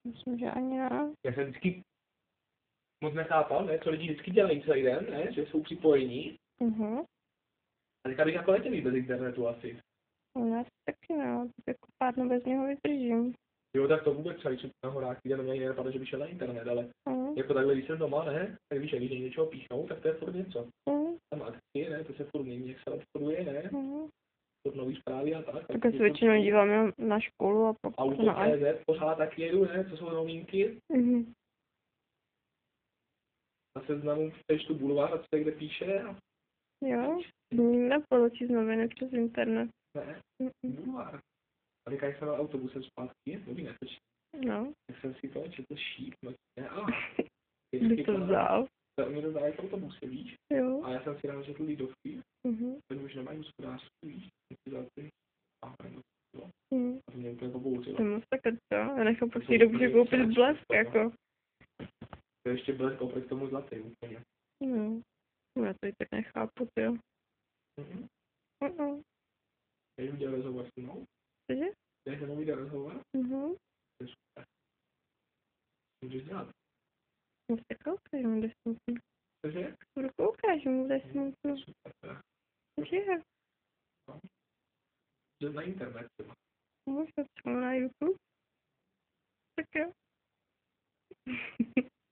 Myslím, že ani ne. Já jsem vždycky moc nechápal, ne, co lidi vždycky dělají celý den, ne, že jsou připojení. A teďka bych jako letěl bez internetu asi. Já taky ne, jako pár dnů bez něho vydržím. Jo, tak to vůbec třeba, když na horách, kde na mě nenapadlo, že by šel na internet, ale jako takhle, když jsem doma, ne, tak víš, když něčeho píchnou, tak to je furt něco. Tam akcie, ne, to se furt mění, jak se obchoduje, ne, furt nový zprávy a tak. Tak se většinou díváme na školu a pak auto na CZ, pořád tak jedu, ne, co jsou novinky. Na Seznamu přečtu bulvár a co kde píše. A... Jo, nebylo číst noviny přes internet. Ne, bulvár. A teďka, jak jsem na autobusem zpátky, dobrý netočí. No. Tak jsem si to četl šíp, no ne, Kdy to vzal? To mě dodali v autobuse, víš? Jo. A já jsem si rád četl Lidovky, ten už nemají hospodářství, víš? Jsem si vzal ty a to mě úplně pobouřilo. To moc tak to, já nechápu si dobře koupit blesk, jako. To je ještě blesk oproti tomu zlatý úplně. Já to i tak nechápu, jo. Jsi udělal rozhovor s mnou? Cože? Já jsem udělal rozhovor? To je super. Můžeš dělat. Se koukáš mu 10 minut. Cože? Budu koukáš mu 10 minut. Super. Cože? Jde na internet třeba. Můžu třeba na YouTube? Tak jo.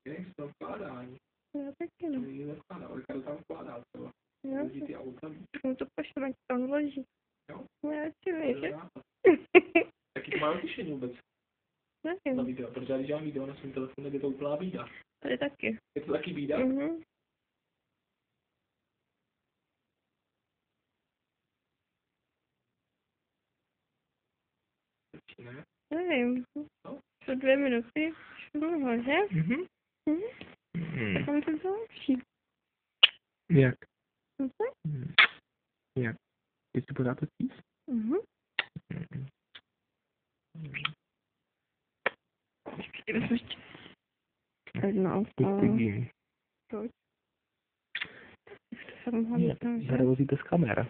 Je to vkládání. Já taky no. Je nevkládá, ale Karel tam vkládá třeba. Jo. Leží ty auta. Mu to pošleme, tam loží. Jo? No já si víš, že? Taky to má rozlišení vůbec. Nevím. Na video, protože já když dělám video na svém telefonu, tak je to úplná bída. Tady taky. Je to taky bída? Ne? Nevím. No? Jsou 2 minuty. Dlouho, že? Tak on to zlepší. Jak? Co? Jak? Ty si pořád to číst? Počkej, ještě. Jednou. Proč? To jsem mohla tam, že? Zarevozíte z kamera.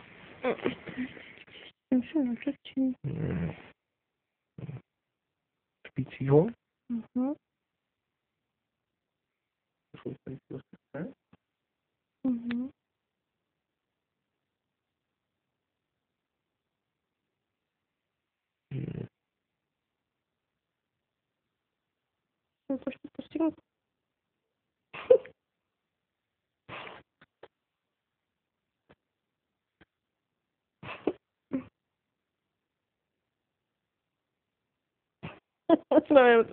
Jsem se natočím. Spícího? No to ještě postihnu. Nevím,